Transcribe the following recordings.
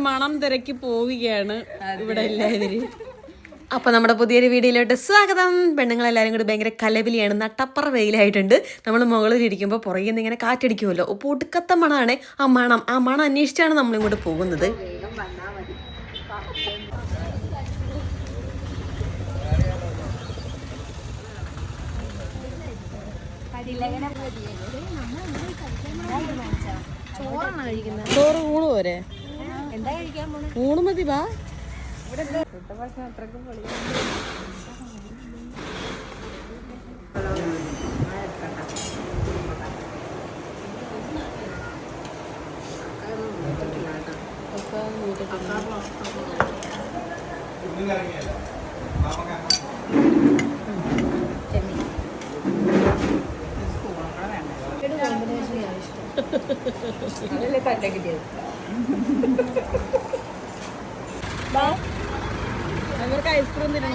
മണം തിരക്കി പോവുകയാണ് ഇവിടെ എല്ലാവരും. അപ്പോൾ നമ്മുടെ പുതിയൊരു വീഡിയോയിലോട്ട് സ്വാഗതം. പെണ്ണുങ്ങളെല്ലാവരും കൂടി ഭയങ്കര കലബിലിയാണ്. നട്ടപ്പറ വെയിലായിട്ടുണ്ട്. നമ്മൾ മുകളിലിരിക്കുമ്പോൾ പുറകിൽ നിന്ന് ഇങ്ങനെ കാറ്റടിക്കുമല്ലോ. അപ്പോൾ ഒടുക്കത്ത മണമാണ്. ആ മണം അന്വേഷിച്ചാണ് നമ്മളിങ്ങോട്ട് പോകുന്നത്. ചോറ് ഊണ് പോരെ? ഊണ് മതി. വാ. അവർക്ക് ഐസ്ക്രീം തരണോ?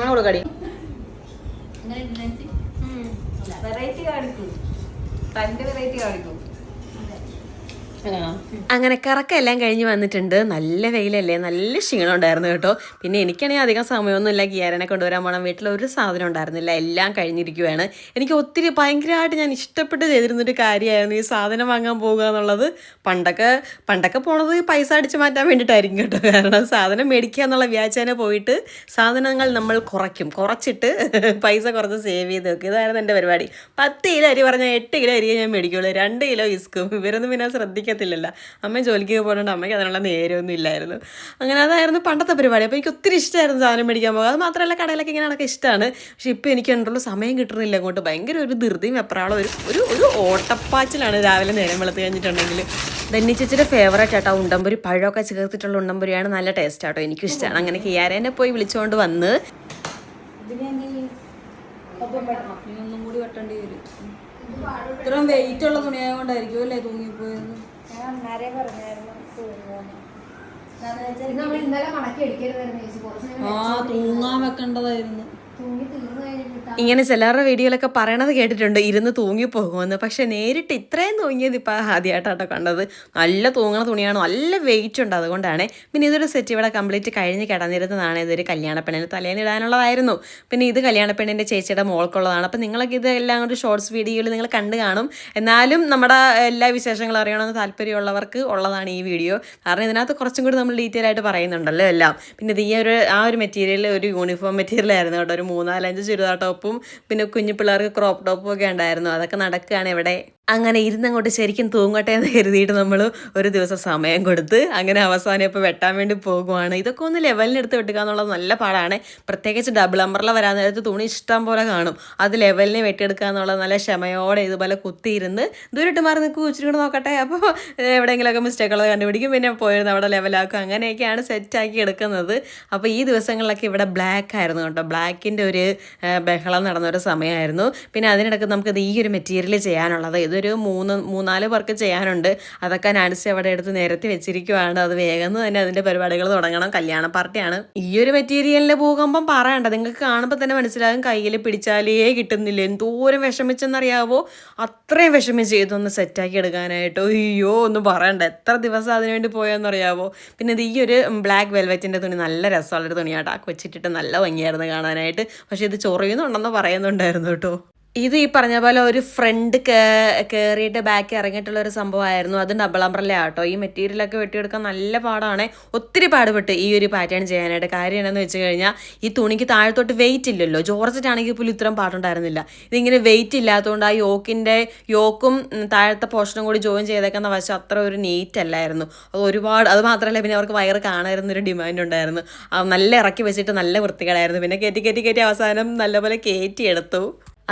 കൊടുക്കടി. വെറൈറ്റി കാണിക്കും, തന്റെ വെറൈറ്റി കാണിക്കും. അങ്ങനെ കറക്കെല്ലാം കഴിഞ്ഞ് വന്നിട്ടുണ്ട്. നല്ല വെയിലല്ലേ, നല്ല ക്ഷീണം ഉണ്ടായിരുന്നു കേട്ടോ. പിന്നെ എനിക്കാണെങ്കിൽ അധികം സമയമൊന്നുമില്ല ഗിയാരനെ കൊണ്ടുവരാൻ പോകണം. വീട്ടിൽ ഒരു സാധനം ഉണ്ടായിരുന്നില്ല, എല്ലാം കഴിഞ്ഞിരിക്കുകയാണ്. എനിക്ക് ഒത്തിരി ഭയങ്കരമായിട്ട് ഞാൻ ഇഷ്ടപ്പെട്ട് ചെയ്തിരുന്നൊരു കാര്യമായിരുന്നു ഈ സാധനം വാങ്ങാൻ പോകുക എന്നുള്ളത്. പണ്ടൊക്കെ പോണത് പൈസ അടിച്ച് മാറ്റാൻ വേണ്ടിയിട്ടായിരിക്കും കേട്ടോ. കാരണം സാധനം മേടിക്കുക എന്നുള്ള വ്യാജേന പോയിട്ട് സാധനങ്ങൾ നമ്മൾ കുറച്ചിട്ട് പൈസ കുറച്ച് സേവ് ചെയ്ത് വെക്കും. ഇതായിരുന്നു എൻ്റെ പരിപാടി. 10 കിലോ അരി പറഞ്ഞാൽ 8 കിലോ അരിയെ ഞാൻ മേടിക്കുള്ളൂ. 2 കിലോ ഇസ്ക്കും. ഇവരൊന്നും പിന്നെ ശ്രദ്ധിക്കത്തില്ലല്ലോ. അമ്മ ജോലിക്ക് പോകുന്നുണ്ട്, അമ്മയ്ക്ക് അതിനുള്ള നേരമൊന്നും ഇല്ലായിരുന്നു. അങ്ങനെ അതായിരുന്നു പണ്ടത്തെ പരിപാടി. അപ്പോൾ എനിക്ക് ഒത്തിരി ഇഷ്ടമായിരുന്നു സാധനം മേടിക്കാൻ പോകുക. അത് മാത്രമല്ല കടയിലൊക്കെ ഇങ്ങനെ നടക്കാൻ ഇഷ്ടമാണ്. പക്ഷെ ഇപ്പോൾ എനിക്ക് കണ്ടുള്ള സമയം കിട്ടുന്നില്ല. അങ്ങോട്ട് ഭയങ്കര ഒരു ധൃതിയും വെപ്രാളം, ഒരു ഓട്ടപ്പാച്ചിലാണ് രാവിലെ നേരം വെളുത്ത് കഴിഞ്ഞിട്ടുണ്ടെങ്കിൽ. ധന്യ ചേച്ചിയുടെ ഫേവറേറ്റ് ആട്ടോ ഉണ്ടമ്പൊരി. പഴമൊക്കെ ചേർത്തിട്ടുള്ള ഉണ്ടമ്പൊരിയാണ്. നല്ല ടേസ്റ്റ് ആട്ടോ, എനിക്കും ഇഷ്ടമാണ്. അങ്ങനെ കിയാരേനെ പോയി വിളിച്ചുകൊണ്ട് വന്ന് ഒന്നും കൂടി വെട്ടേണ്ടി വരും. ഇത്രയും വെയിറ്റ് ഉള്ള തുണിയായ കൊണ്ടായിരിക്കും അല്ലേ തൂങ്ങിപ്പോയത്. തൂങ്ങാൻ വെക്കേണ്ടതായിരുന്നു. ഇങ്ങനെ ചിലരുടെ വീഡിയോയിലൊക്കെ പറയണത് കേട്ടിട്ടുണ്ട്, ഇരുന്ന് തൂങ്ങിപ്പോകുമെന്ന്. പക്ഷെ നേരിട്ട് ഇത്രയും തൂങ്ങിയത് ഇപ്പം ആദ്യമായിട്ടാട്ടോ കണ്ടത്. നല്ല തൂങ്ങണ തുണിയാണ്, നല്ല വെയിറ്റ് ഉണ്ട്, അതുകൊണ്ടാണ്. പിന്നെ ഇതൊരു സെറ്റ് ഇവിടെ കംപ്ലീറ്റ് കഴിഞ്ഞ് കിടന്നിരുന്നതാണ്. ഇതൊരു കല്യാണപ്പെണ്ണിന് തലേന്ന് ഇടാനുള്ളതായിരുന്നു. പിന്നെ ഇത് കല്യാണപ്പെണ്ണിൻ്റെ ചേച്ചിയുടെ മോൾക്കുള്ളതാണ്. അപ്പം നിങ്ങളൊക്കെ ഇതെല്ലാം ഒരു ഷോർട്സ് വീഡിയോയിൽ നിങ്ങൾ കണ്ടു കാണും. എന്നാലും നമ്മുടെ എല്ലാ വിശേഷങ്ങളും അറിയണമെന്ന് താല്പര്യമുള്ളവർക്ക് ഉള്ളതാണ് ഈ വീഡിയോ. കാരണം ഇതിനകത്ത് കുറച്ചും കൂടി നമ്മൾ ഡീറ്റെയിൽ ആയിട്ട് പറയുന്നുണ്ടല്ലോ എല്ലാം. പിന്നെ ഇത് ആ ഒരു മെറ്റീരിയൽ ഒരു യൂണിഫോം മെറ്റീരിയൽ ആയിരുന്നു കേട്ടോ. ഒരു 3-4 ചുരിദാർ ടോപ്പും പിന്നെ കുഞ്ഞു പിള്ളേർക്ക് ക്രോപ്പ് ടോപ്പും ഒക്കെ ഉണ്ടായിരുന്നു. അതൊക്കെ നടക്കുകയാണ് ഇവിടെ. അങ്ങനെ ഇരുന്നങ്ങോട്ട് ശരിക്കും തൂങ്ങട്ടെ എന്ന് കരുതിയിട്ട് നമ്മൾ ഒരു ദിവസം സമയം കൊടുത്ത് അങ്ങനെ അവസാനം ഇപ്പോൾ വെട്ടാൻ വേണ്ടി പോകുവാണ്. ഇതൊക്കെ ഒന്ന് ലെവലിനെടുത്ത് വെട്ടുക എന്നുള്ളത് നല്ല പാടാണ്. പ്രത്യേകിച്ച് ഡബിൾ അമ്പർല വരാൻ നേരത്ത് തുണി ഇഷ്ടം പോലെ കാണും. അത് ലെവലിനെ വെട്ടിയെടുക്കുക എന്നുള്ളത് നല്ല ക്ഷമയോടെ ഇതുപോലെ കുത്തിയിരുന്ന് ദൂരിട്ട് മാറി നിൽക്കും, ഉച്ചിരി കൂടെ നോക്കട്ടെ, അപ്പോൾ എവിടെയെങ്കിലുമൊക്കെ മിസ്റ്റേക്കുള്ളത് കണ്ടുപിടിക്കും, പിന്നെ പോയിരുന്ന് അവിടെ ലെവലാക്കും. അങ്ങനെയൊക്കെയാണ് സെറ്റാക്കി എടുക്കുന്നത്. അപ്പോൾ ഈ ദിവസങ്ങളിലൊക്കെ ഇവിടെ ബ്ലാക്ക് ആയിരുന്നു കേട്ടോ. ബ്ലാക്കിൻ്റെ ഒരു ബഹളം നടന്നൊരു സമയമായിരുന്നു. പിന്നെ അതിനിടയ്ക്ക് നമുക്കിത് ഈ ഒരു മെറ്റീരിയൽ ചെയ്യാനുള്ളത് ഇതൊരു 3-4 പേർക്ക് ചെയ്യാനുണ്ട്. അതൊക്കെ നാൻസി അവിടെ എടുത്ത് നിരത്തി വെച്ചിരിക്കുവാണ്. അത് വേഗം തന്നെ അതിൻ്റെ പരിപാടികൾ തുടങ്ങണം. കല്യാണ പാർട്ടിയാണ്. ഈ ഒരു മെറ്റീരിയലിൻ്റെ ഭൂകമ്പം പറയണ്ട, നിങ്ങൾക്ക് കാണുമ്പോൾ തന്നെ മനസ്സിലാകും. കയ്യിൽ പിടിച്ചാലേ കിട്ടുന്നില്ല. എന്തോരം വിഷമിച്ചെന്നറിയാവോ. അത്രയും വിഷമിച്ച് ഇതൊന്ന് സെറ്റാക്കി എടുക്കാനായിട്ടോ. അയ്യോ ഒന്നും പറയണ്ട, എത്ര ദിവസം അതിനുവേണ്ടി പോയെന്നറിയാവോ. പിന്നെ ഇത് ഈ ഒരു ബ്ലാക്ക് വെൽവെറ്റിൻ്റെ തുണി നല്ല രസമുള്ളൊരു തുണിയാട്ടോ. കൊച്ചിട്ടിട്ട് നല്ല ഭംഗിയായിരുന്നു കാണാനായിട്ട്. പക്ഷെ ഇത് ചൊറിയുന്നുണ്ടെന്ന് പറയുന്നുണ്ടായിരുന്നു കേട്ടോ. ഇത് ഈ പറഞ്ഞ പോലെ ഒരു ഫ്രണ്ട് കയറിയിട്ട് ബാക്ക് ഇറങ്ങിയിട്ടുള്ള ഒരു സംഭവമായിരുന്നു. അത് ഡബിൾ അംബ്രല്ല ആട്ടോ. ഈ മെറ്റീരിയലൊക്കെ വെട്ടിയെടുക്കാൻ നല്ല പാടാണ്. ഒത്തിരി പാടുപെട്ട് ഈ ഒരു പാറ്റേൺ ചെയ്യാനായിട്ട്. കാര്യം എന്താണെന്ന് വെച്ച് കഴിഞ്ഞാൽ ഈ തുണിക്ക് താഴത്തോട്ട് വെയിറ്റ് ഇല്ലല്ലോ. ജോർജറ്റാണെങ്കിൽ പോലും ഇത്രയും പാടുണ്ടായിരുന്നില്ല. ഇതിങ്ങനെ വെയിറ്റ് ഇല്ലാത്തതുകൊണ്ട് ആ യോക്കും താഴത്തെ പോർഷനും കൂടി ജോയിൻ ചെയ്തേക്കുന്ന വശം അത്ര ഒരു നീറ്റ് അല്ലായിരുന്നു. അത് ഒരുപാട്. അത് മാത്രമല്ല പിന്നെ അവർക്ക് വയറ് കാണാതിരുന്നൊരു ഡിമാൻഡ് ഉണ്ടായിരുന്നു. നല്ല ഇറക്കി വെച്ചിട്ട് നല്ല വൃത്തികേടായിരുന്നു. പിന്നെ കയറ്റി അവസാനം നല്ലപോലെ കയറ്റിയെടുത്തു.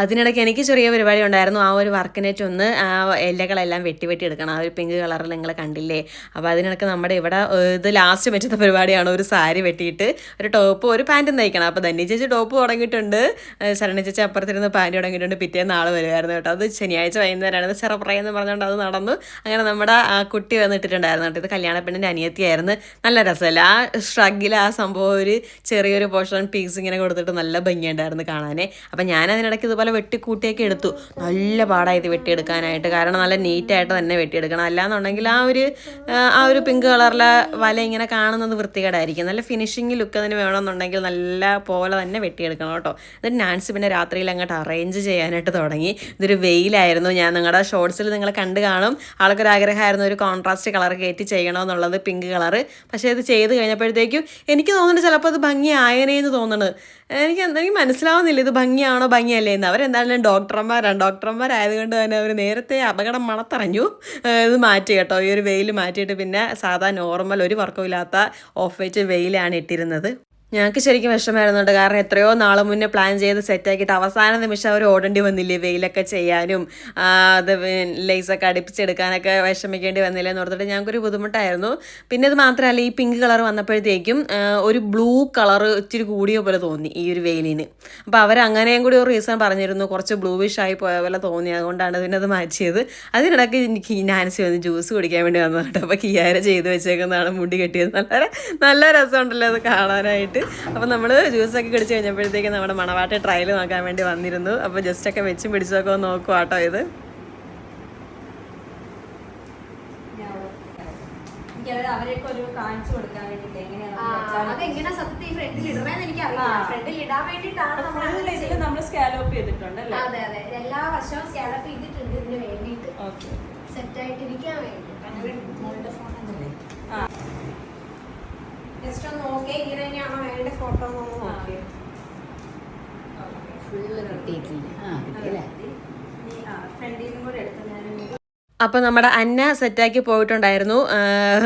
അതിനിടയ്ക്ക് എനിക്ക് ചെറിയ പരിപാടി ഉണ്ടായിരുന്നു. ആ ഒരു വർക്കിനായിട്ട് ഒന്ന് ഇലകളെല്ലാം വെട്ടി എടുക്കണം. ആ ഒരു പിങ്ക് കളറിൽ നിങ്ങൾ കണ്ടില്ലേ. അപ്പോൾ അതിനിടയ്ക്ക് നമ്മുടെ ഇവിടെ ഇത് ലാസ്റ്റ് വെച്ചത്തെ പരിപാടിയാണ്. ഒരു സാരി വെട്ടിയിട്ട് ഒരു ടോപ്പ് ഒരു പാൻറ്റും തയ്ക്കണം. അപ്പോൾ ധന്യ ചേച്ചി ടോപ്പ് തുടങ്ങിയിട്ടുണ്ട്, ശരണ ചേച്ചി അപ്പുറത്തിരുന്ന് പാൻറ്റ് തുടങ്ങിയിട്ടുണ്ട്. പിറ്റേന്ന് ആൾ വരുമായിരുന്നു കേട്ടോ. അത് ശനിയാഴ്ച വൈകുന്നേരമാണ്. ചെറുപ്രായെന്ന് പറഞ്ഞുകൊണ്ട് അത് നടന്നു. അങ്ങനെ നമ്മുടെ കുട്ടി വന്നിട്ടിട്ടുണ്ടായിരുന്നു കേട്ടോ. ഇത് കല്യാണ പെണ്ണിൻ്റെ അനിയത്തിയായിരുന്നു. നല്ല രസമല്ല ആ ഷ്രഗിൽ ആ സംഭവം ഒരു ചെറിയൊരു പോർഷൻ പീസ് ഇങ്ങനെ കൊടുത്തിട്ട് നല്ല ഭംഗിയുണ്ടായിരുന്നു കാണാനേ. അപ്പം ഞാൻ അതിനിടയ്ക്ക് ഇതുപോലെ വെട്ടിക്കൂട്ടിയൊക്കെ എടുത്തു. നല്ല പാടായി ഇത് വെട്ടിയെടുക്കാനായിട്ട്. കാരണം നല്ല നീറ്റായിട്ട് തന്നെ വെട്ടിയെടുക്കണം. അല്ലാന്നുണ്ടെങ്കിൽ ആ ഒരു പിങ്ക് കളറിലെ വല ഇങ്ങനെ കാണുന്നത് വൃത്തികേടായിരിക്കും. നല്ല ഫിനിഷിങ് ലുക്ക് അതിന് വേണമെന്നുണ്ടെങ്കിൽ നല്ല പോലെ തന്നെ വെട്ടിയെടുക്കണം കേട്ടോ. എന്നിട്ട് നാൻസി പിന്നെ രാത്രിയിൽ അങ്ങോട്ട് അറേഞ്ച് ചെയ്യാനായിട്ട് തുടങ്ങി. ഇതൊരു വെയിലായിരുന്നു. ഞാൻ നിങ്ങളുടെ ഷോർട്സിൽ നിങ്ങൾ കണ്ടു കാണും. ആൾക്കൊരാഗ്രഹമായിരുന്നു ഒരു കോൺട്രാസ്റ്റ് കളർ കയറ്റി ചെയ്യണമെന്നുള്ളത്, പിങ്ക് കളറ്. പക്ഷേ ഇത് ചെയ്ത് കഴിഞ്ഞപ്പോഴത്തേക്കും എനിക്ക് തോന്നുന്നുണ്ട് ചിലപ്പോൾ അത് ഭംഗിയായനേന്ന് തോന്നുന്നത്. എനിക്ക് മനസ്സിലാവുന്നില്ല ഇത് ഭംഗിയാണോ ഭംഗിയല്ലേ എന്ന്. അവരെന്തായാലും ഡോക്ടർമാരായതുകൊണ്ട് തന്നെ അവർ നേരത്തെ അപകടം മണത്തറിഞ്ഞു ഇത് മാറ്റി കേട്ടോ. ഈ ഒരു വെയിൽ മാറ്റിയിട്ട് പിന്നെ സാധാ നോർമൽ ഒരു വർക്കും ഇല്ലാത്ത ഓഫ് വൈറ്റ് വെയിലാണ് ഇട്ടിരുന്നത്. ഞങ്ങൾക്ക് ശരിക്കും വിഷമമായിരുന്നുണ്ട്. കാരണം എത്രയോ നാൾ മുന്നേ പ്ലാൻ ചെയ്ത് സെറ്റാക്കിയിട്ട് അവസാന നിമിഷം അവർ ഓടേണ്ടി വന്നില്ലേ വെയിലൊക്കെ ചെയ്യാനും അത് ലേസൊക്കെ അടുപ്പിച്ചെടുക്കാനൊക്കെ വിഷമിക്കേണ്ടി വന്നില്ലേ എന്ന് ഓർത്തിട്ട് ഞങ്ങൾക്കൊരു ബുദ്ധിമുട്ടായിരുന്നു. പിന്നെ ഇത് മാത്രമല്ല ഈ പിങ്ക് കളർ വന്നപ്പോഴത്തേക്കും ഒരു ബ്ലൂ കളർ ഇച്ചിരി കൂടിയ പോലെ തോന്നി ഈ ഒരു വെയിലിന്. അപ്പോൾ അവരങ്ങനെയും കൂടി ഒരു റീസൺ പറഞ്ഞിരുന്നു, കുറച്ച് ബ്ലൂവിഷ് ആയി പോയ പോലെ തോന്നി, അതുകൊണ്ടാണ് പിന്നെ അത് മാറ്റിയത്. അതിനിടയ്ക്ക് എനിക്ക് നാൻസി വന്ന് ജ്യൂസ് കുടിക്കാൻ വേണ്ടി വന്നു കേട്ടോ. അപ്പോൾ കിയാര ചെയ്ത് വെച്ചേക്കുന്നതാണ് മുടി കെട്ടിയത്. നല്ല രസമുണ്ടല്ലോ അത് കാണാനായിട്ട്. അപ്പോൾ നമ്മൾ ജ്യൂസൊക്കെ കുടിച്ച് കഴിഞ്ഞപ്പോഴത്തേക്ക് നമ്മുടെ മണവാട്ടി ട്രയൽ നോക്കാൻ വേണ്ടി വന്നിരുന്നു. അപ്പോൾ ജസ്റ്റൊക്കെ വെച്ചും പിടിച്ചൊക്കെ ഒന്ന് നോക്കുക കേട്ടോ. ഇത് അവരെയൊക്കെ ഒരു കാണിച്ചു കൊടുക്കാൻ വേണ്ടിട്ട് നമ്മൾ സ്കാലോപ്പ് ചെയ്തിട്ടുണ്ട്. അതെ അതെ, എല്ലാ വർഷവും സ്കാലോപ്പ് ചെയ്തിട്ടുണ്ട് ഇതിന് വേണ്ടിയിട്ട് സെറ്റ് ആയിട്ടിരിക്കാൻ വേണ്ടി. ജസ്റ്റ് ഒന്ന് നോക്കി ഇങ്ങനെ തന്നെയാണോ വേണ്ട ഫോട്ടോ ഒന്ന് നോക്കി. ഫ്രണ്ടിലും കൂടെ എടുത്ത് ഞാൻ അപ്പോൾ നമ്മുടെ അന്ന സെറ്റാക്കി പോയിട്ടുണ്ടായിരുന്നു.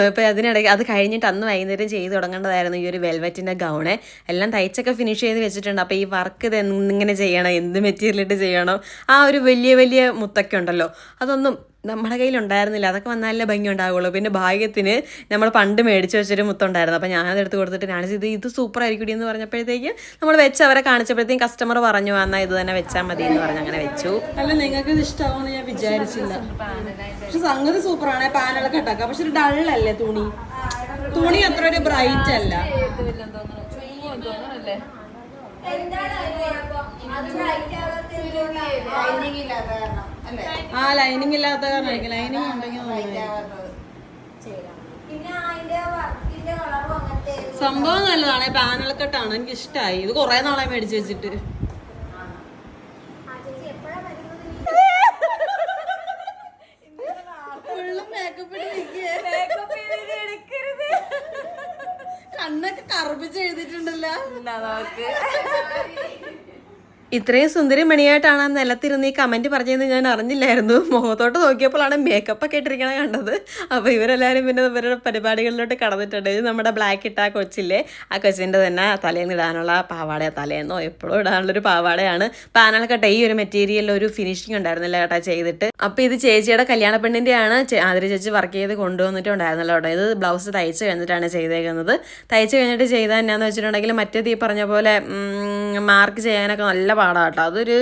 ഇപ്പോൾ അതിനിടയ്ക്ക് അത് കഴിഞ്ഞിട്ട് അന്ന് വൈകുന്നേരം ചെയ്ത് തുടങ്ങേണ്ടതായിരുന്നു ഈ ഒരു വെൽവെറ്റിൻ്റെ ഗൗണ്. എല്ലാം തയ്ച്ചൊക്കെ ഫിനിഷ് ചെയ്ത് വെച്ചിട്ടുണ്ട്. അപ്പോൾ ഈ വർക്ക് ഇത് എങ്ങനെ ചെയ്യണം, എന്ത് മെറ്റീരിയലിട്ട് ചെയ്യണം, ആ ഒരു വലിയ മുത്തൊക്കെ ഉണ്ടല്ലോ, അതൊന്നും നമ്മുടെ കയ്യിലുണ്ടായിരുന്നില്ല. അതൊക്കെ വന്നാലേ ഭംഗി ഉണ്ടാവുള്ളൂ. പിന്നെ ഭാഗ്യത്തിന് നമ്മൾ പണ്ട് മേടിച്ച് വെച്ചൊരു മുത്തുണ്ടായിരുന്നു. അപ്പോൾ ഞാനത് എടുത്ത് കൊടുത്തിട്ട് ഞാനിത് ഇത് സൂപ്പർ ആയിരിക്കും എന്ന് പറഞ്ഞപ്പോഴത്തേക്ക് നമ്മൾ വെച്ച് അവരെ കാണിച്ചപ്പോഴത്തേക്കും കസ്റ്റമർ പറഞ്ഞു എന്നാൽ ഇത് തന്നെ വെച്ചാൽ മതി എന്ന് പറഞ്ഞ് അങ്ങനെ വെച്ചു. അല്ല, നിങ്ങൾക്ക് ഇത് ഇഷ്ടമാവുമെന്ന് ഞാൻ വിചാരിച്ചില്ല. പക്ഷെ സംഗതി സൂപ്പറാണ്. പാനലൊക്കെ ഇട്ടാക്കാം. പക്ഷെ ഒരു ഡള്ളല്ലേ തുണി അത്ര ഒരു ബ്രൈറ്റ് അല്ല. ആ ലൈനിങ് ഇല്ലാത്ത കാരണം ലൈനിങ് ഉണ്ടെങ്കിൽ സംഭവം നല്ലതാണ്. പാനൽ കട്ടാണ്, എനിക്ക് ഇഷ്ടമായി. ഇത് കുറെ നാളെ മേടിച്ചു വെച്ചിട്ട്. കണ്ണൊക്കെ കറുപ്പിച്ച് എഴുതിട്ടുണ്ടല്ലോ. ഇത്രയും സുന്ദരി മണിയായിട്ടാണ് ആ നിലത്തിരുന്ന് ഈ കമൻറ്റ് പറഞ്ഞതെന്ന് ഞാൻ അറിഞ്ഞില്ലായിരുന്നു. മുഖത്തോട്ട് നോക്കിയപ്പോഴാണ് മേക്കപ്പൊക്കെ ഇട്ടിരിക്കണത് കണ്ടത്. അപ്പോൾ ഇവരെല്ലാവരും പിന്നെ ഇവരുടെ പരിപാടികളിലോട്ട് കടന്നിട്ടുണ്ട്. ഇത് നമ്മുടെ ബ്ലാക്ക് ഇട്ട കൊച്ചില്ലേ, ആ കൊച്ചിൻ്റെ തന്നെ തലേന്ന് ഇടാനുള്ള പാവാട, തലേന്നോ എപ്പോഴും ഇടാനുള്ളൊരു പാവാടയാണ്. പാനൽക്കട്ടെ ഈ ഒരു മെറ്റീരിയലിൽ ഒരു ഫിനിഷിങ് ഉണ്ടായിരുന്നില്ല കേട്ടോ ചെയ്തിട്ട്. അപ്പോൾ ഇത് ചേച്ചിയുടെ കല്യാണ പെണ്ണിൻ്റെയാണ്. ആതിര ചേച്ചി വർക്ക് ചെയ്ത് കൊണ്ടുവന്നിട്ടുണ്ടായിരുന്നല്ലോ കേട്ടോ. ഇത് ബ്ലൗസ് തയ്ച്ച് കഴിഞ്ഞിട്ടാണ് ചെയ്തേക്കുന്നത്. തയ്ച്ച് കഴിഞ്ഞിട്ട് ചെയ്താൽ എന്നാന്ന് വെച്ചിട്ടുണ്ടെങ്കിൽ മറ്റേത് ഈ പറഞ്ഞ പോലെ മാർക്ക് ചെയ്യാനൊക്കെ നല്ല പാടാട്ടോ. അതൊരു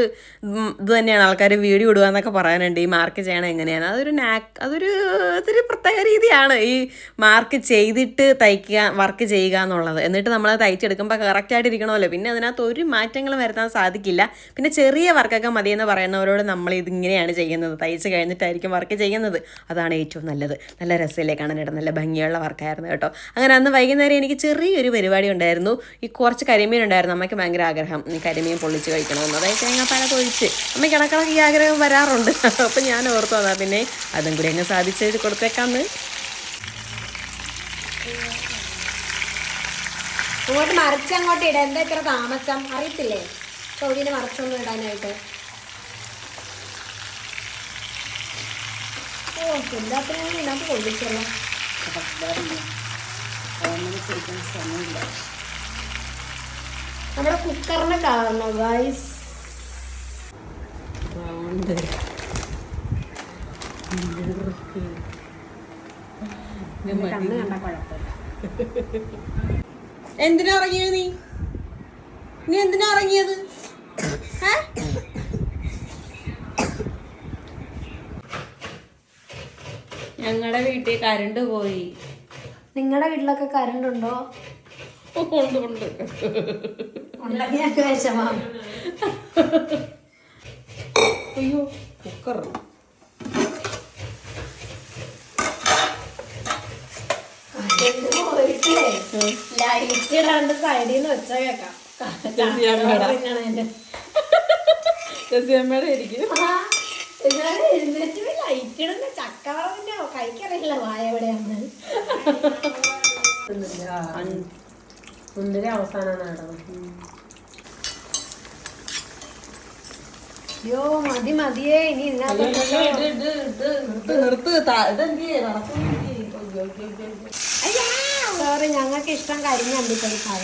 ഇത് തന്നെയാണ്. ആൾക്കാർ വീഡിയോ ഇടുക എന്നൊക്കെ പറയാനുണ്ട് ഈ മാർക്ക് ചെയ്യണം എങ്ങനെയാണ്. അതൊരു പ്രത്യേക രീതിയാണ് ഈ മാർക്ക് ചെയ്തിട്ട് തയ്ക്കുക, വർക്ക് ചെയ്യുക എന്നുള്ളത്. എന്നിട്ട് നമ്മൾ തയ്ച്ചെടുക്കുമ്പോൾ കറക്റ്റായിട്ട് ഇരിക്കണമല്ലോ. പിന്നെ അതിനകത്ത് ഒരു മാറ്റങ്ങളും വരുത്താൻ സാധിക്കില്ല. പിന്നെ ചെറിയ വർക്കൊക്കെ മതിയെന്ന് പറയുന്നവരോട് നമ്മൾ ഇതിങ്ങനെയാണ് ചെയ്യുന്നത്, തയ്ച്ച് കഴിഞ്ഞിട്ടായിരിക്കും വർക്ക് ചെയ്യുന്നത്. അതാണ് ഏറ്റവും നല്ലത്. നല്ല രസമില്ലേ കാണാനായിട്ട്, നല്ല ഭംഗിയുള്ള വർക്കായിരുന്നു കേട്ടോ. അങ്ങനെ അന്ന് വൈകുന്നേരം എനിക്ക് ചെറിയൊരു പരിപാടി ഉണ്ടായിരുന്നു. ഈ കുറച്ച് കരിമീൻ ഉണ്ടായിരുന്നു. അമ്മയ്ക്ക് ഭയങ്കര ആഗ്രഹം ഈ കരിമീൻ പൊള്ളിച്ച് കഴിക്കണമെന്ന്. അതായത് തേങ്ങാപ്പാലൊക്കെ ഒഴിച്ച് അമ്മയ്ക്ക് ഇടക്കിടക്ക് ഈ ആഗ്രഹം വരാറുണ്ട്. അപ്പം ഞാൻ ഓർത്തു വന്നാൽ പിന്നെ അതും കൂടി അങ്ങ് സാധിച്ചെഴുതി കൊടുത്തേക്കാന്ന്. അങ്ങോട്ട് മറിച്ചങ്ങോട്ട് ഇടാം. എന്താ ഇത്ര താമസം അറിയത്തില്ലേ ചോദ്യം മറിച്ചൊന്നും ഇടാനായിട്ട്? ഓ എല്ലാത്തിനും ഇതിനകത്ത് കൊള്ളിച്ചല്ലോ. നമ്മുടെ കുക്കറിനെ കാണണം ഗൈസ്. സൗണ്ട്. എന്തിനാ ഇറങ്ങിയത് നീ എന്തിനാ ഇറങ്ങിയത്? ഞങ്ങളുടെ വീട്ടിൽ കരണ്ട് പോയി. നിങ്ങളുടെ വീട്ടിലൊക്കെ കറണ്ട് ഉണ്ടോ? ഉണ്ട്. ഉണ്ടെങ്കിൽ ഞങ്ങൾക്ക് വിഷമം. അയ്യോ കുക്കർ. ലൈറ്റ് ഇടാണ്ട് സൈഡിൽ നിന്ന് വെച്ച കേക്കാം. ജസിയമ്മയുടെ ഇരിക്കും. എഴുന്നേറ്റ് ലൈറ്റ് ഇടുന്ന ചക്കവറവിന്റെ കഴിക്കറിയില്ല വായ എവിടെയാണ്. അവസാനമാണ്. അയ്യോ മതിയേ ഇനി സോറി, ഞങ്ങൾക്ക് ഇഷ്ടം കരിഞ്ഞ അമ്പിക്കറി ചായ.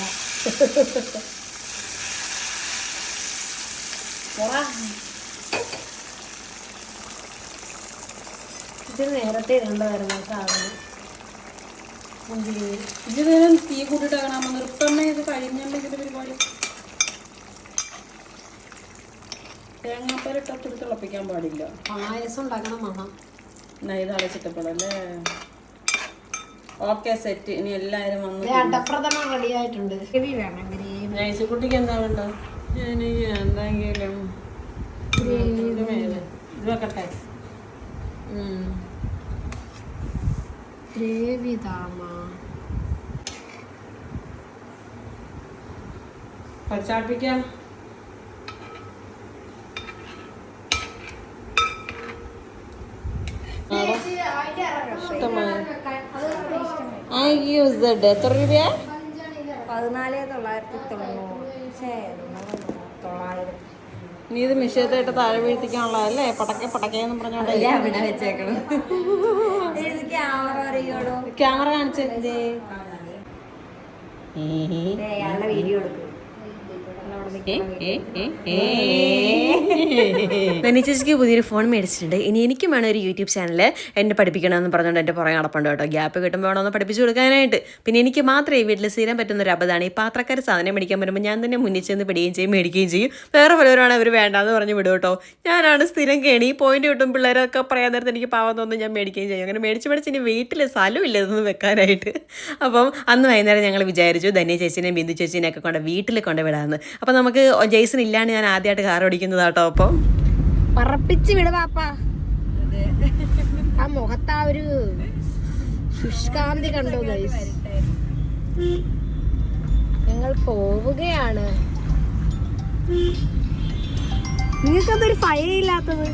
ഇത് നേരത്തെ ഇടേണ്ടതായിരുന്നു സാധനം. ഇത് നേരം തീ കൂട്ടിട്ടാകണം. നിർത്തണേ, ഇത് കഴിഞ്ഞുണ്ടെങ്കിൽ പരിപാടി. തേങ്ങാപ്പാലിട്ട് തിളപ്പിക്കാൻ പാടില്ല. പായസം ഉണ്ടാക്കണം മണം. ഇത് അടച്ചിട്ടപ്പോഴല്ലേ. Okay set. ഇനി എല്ലാരും വന്ന് അടപ്രഥമൻ റെഡി ആയിട്ടുണ്ട്. ഗ്രേവി വേണം. നൈസുകുട്ടിക്ക് എന്താ വേണ്ടത്? എനിക്ക് എന്തെങ്കിലും ഇത് വെക്കട്ടെ. ഗ്രേവി താമ പച്ചാട്ടിക്കാം. എത്ര രൂപയാ? 14,990. നീ ഇത് മിഷയത്തായിട്ട് താഴെ വീഴ്ത്തിക്കാനുള്ളതല്ലേ? പടക്കേന്ന് പറഞ്ഞോണ്ടല്ലേ അവിടെ വെച്ചേക്കണം. ക്യാമറ കാണിച്ചേ. വീഡിയോ എടുക്കും. ധനി ചേച്ചിക്ക് പുതിയൊരു ഫോൺ മേടിച്ചിട്ടുണ്ട്. ഇനി എനിക്കും വേണം ഒരു യൂട്യൂബ് ചാനൽ. എന്നെ പഠിപ്പിക്കണമെന്ന് പറഞ്ഞുകൊണ്ട് എൻ്റെ പുറകെ നടപ്പുണ്ട് കേട്ടോ. ഗ്യാപ്പ് കിട്ടുമ്പോൾ വേണമെന്ന് പഠിപ്പിച്ചു കൊടുക്കാനായിട്ട്. പിന്നെ എനിക്ക് മാത്രമേ ഈ വീട്ടിൽ സ്ഥിരം പറ്റുന്ന ഒരു അബദ്ധമാണ്. ഈ പാത്രക്കാർ സാധനം മേടിക്കാൻ വരുമ്പോൾ ഞാൻ തന്നെ മുന്നിൽ ചെന്ന് പിടിക്കുകയും ചെയ്യും, മേടിക്കുകയും ചെയ്യും. വേറെ പലവരാണ് അവർ വേണ്ടാന്ന് പറഞ്ഞ് വിടും കേട്ടോ. ഞാനാണ് സ്ഥിരം കേണി. പോയിന്റ് കിട്ടും പിള്ളേരൊക്കെ പറയാൻ നേരത്തെ എനിക്ക് പാവം തോന്നുന്നു, ഞാൻ മേടിക്കുകയും ചെയ്യും. അങ്ങനെ മേടിച്ച് ഇനി വീട്ടിൽ സ്ഥലമില്ല ഇതൊന്നും വെക്കാനായിട്ട്. അപ്പം അന്ന് വൈകുന്നേരം ഞങ്ങൾ വിചാരിച്ചു ധന്യ ചേച്ചിനെയും ബിന്ദു ചേച്ചിനെയൊക്കെ കൊണ്ട് വീട്ടിൽ കൊണ്ടുവിടാമെന്ന്. അപ്പം നമുക്ക് ജെയ്സൺ ഇല്ലാണ്ട് ഞാൻ ആദ്യമായിട്ട് കാർ ഓടിക്കുന്നതാട്ടോ. അപ്പം പറപ്പിച്ച് വിടുവാപ്പാ. ആ മുഖത്താ ഒരു ശുഷ്കാന്തി കണ്ടു ഗൈസ്. ഞങ്ങൾ പോവുകയാണ്. നിങ്ങൾക്കതൊരു ഭയമില്ലാത്തത്?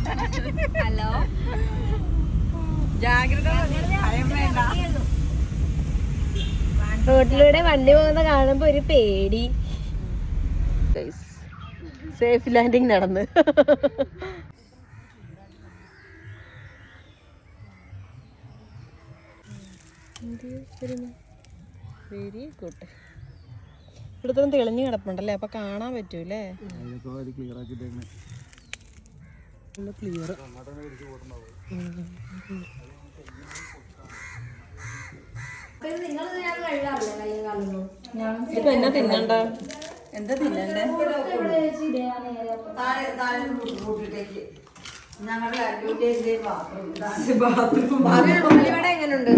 ഹലോ, റോഡിലൂടെ വണ്ടി പോകുന്ന കാണുമ്പോ ഒരു പേടി. സേഫ് ലാൻഡിങ് നടന്ന്. Very good. ഇവിടുത്തെ തെളിഞ്ഞു കിടപ്പുണ്ടല്ലേ, അപ്പൊ കാണാൻ പറ്റൂലേ. ക്ലിയർ. ഇപ്പൊ എന്നാ തിന്നണ്ട? എന്താ തിന്നണ്ടേ? എങ്ങനെയുണ്ട്?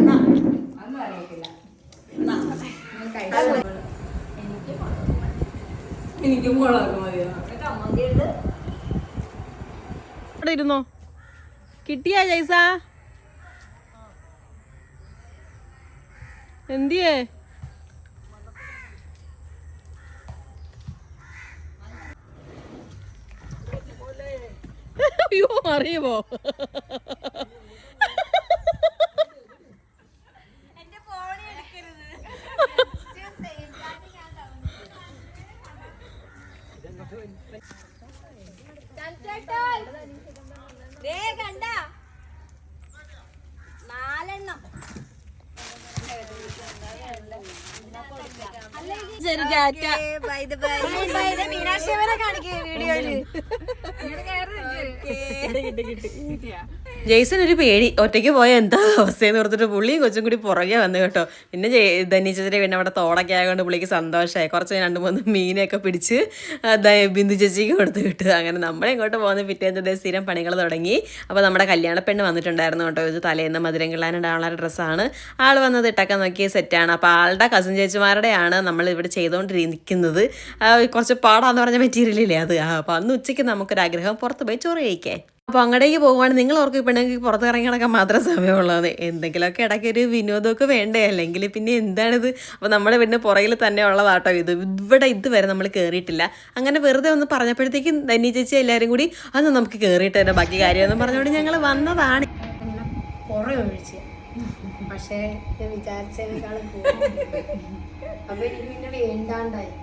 എനിക്ക് ഇവിടെ ഇരുന്നോ. കിട്ടിയാ ജൈസ? എന്തിയേ? അയ്യോ അറിയുമോ? കണ്ട 4 എണ്ണം. ശരി ടാറ്റ. മീനാക്ഷിവരെ കാണിക്കേ വീഡിയോയില്. ജെയ്സൺ ഒരു പേടി ഒറ്റയ്ക്ക് പോയ എന്താ അവസ്ഥയെന്ന് ഓർത്തിട്ട് പുള്ളിയും കൊച്ചും കൂടി പുറകെ വന്നു കേട്ടോ. പിന്നെ ധന്യചേച്ചിയുടെ പിന്നെ അവിടെ തോടൊക്കെ ആയതുകൊണ്ട് പുള്ളിക്ക് സന്തോഷമായി. കുറച്ച് 2-3 മീനൊക്കെ പിടിച്ച് ബിന്ദു ചേച്ചിക്ക് കൊടുത്ത് വിട്ടു. അങ്ങനെ നമ്മളെ ഇങ്ങോട്ട് പോകുന്ന പിറ്റേന്നത്തെ സ്ഥിരം പണികൾ തുടങ്ങി. അപ്പോൾ നമ്മുടെ കല്യാണ പെണ്ണ് വന്നിട്ടുണ്ടായിരുന്നു കേട്ടോ. ഇത് തലേന്ന് മധുരം കിള്ളാനുണ്ടാവുന്ന ഡ്രസ്സാണ്. ആൾ വന്നത് ഇട്ടൊക്കെ നോക്കിയ സെറ്റാണ്. അപ്പോൾ ആളുടെ കസിൻ ചേച്ചിമാരുടെയാണ് നമ്മൾ ഇവിടെ ചെയ്തുകൊണ്ടിരിക്കുന്നത്. കുറച്ച് പാടാന്ന് പറഞ്ഞ മെറ്റീരിയലില്ലേ അത്. അപ്പോൾ അന്ന് ഉച്ചയ്ക്ക് നമുക്കൊരാഗ്രഹം പുറത്ത് പോയി ചോറ് കഴിക്കാൻ. അപ്പോൾ അങ്ങോട്ടേക്ക് പോകുവാണെങ്കിൽ നിങ്ങൾ ഓർക്ക് പെണ്ണെങ്കിൽ പുറത്ത് ഇറങ്ങി നടക്കാൻ മാത്രം സമയമുള്ളത്. എന്തെങ്കിലുമൊക്കെ ഇടയ്ക്ക് ഒരു വിനോദമൊക്കെ വേണ്ടേ, അല്ലെങ്കിൽ പിന്നെ എന്താണിത്. അപ്പോൾ നമ്മുടെ വീടിന് പുറകിൽ തന്നെ ഉള്ളതാട്ടോ ഇത്. ഇവിടെ ഇതുവരെ നമ്മൾ കയറിയിട്ടില്ല. അങ്ങനെ വെറുതെ ഒന്ന് പറഞ്ഞപ്പോഴത്തേക്കും ധന്യ ചേച്ചി എല്ലാവരും കൂടി അന്ന് നമുക്ക് കയറിയിട്ട് തന്നെ ബാക്കി കാര്യമൊന്നും പറഞ്ഞുകൊണ്ട് ഞങ്ങൾ വന്നതാണ്. കുറെ ഒഴിച്ച്, പക്ഷേ വിചാരിച്ചതിനേക്കാളും അപ്പൊ എനിക്ക് പിന്നെ വേണ്ടാണ്ടായി.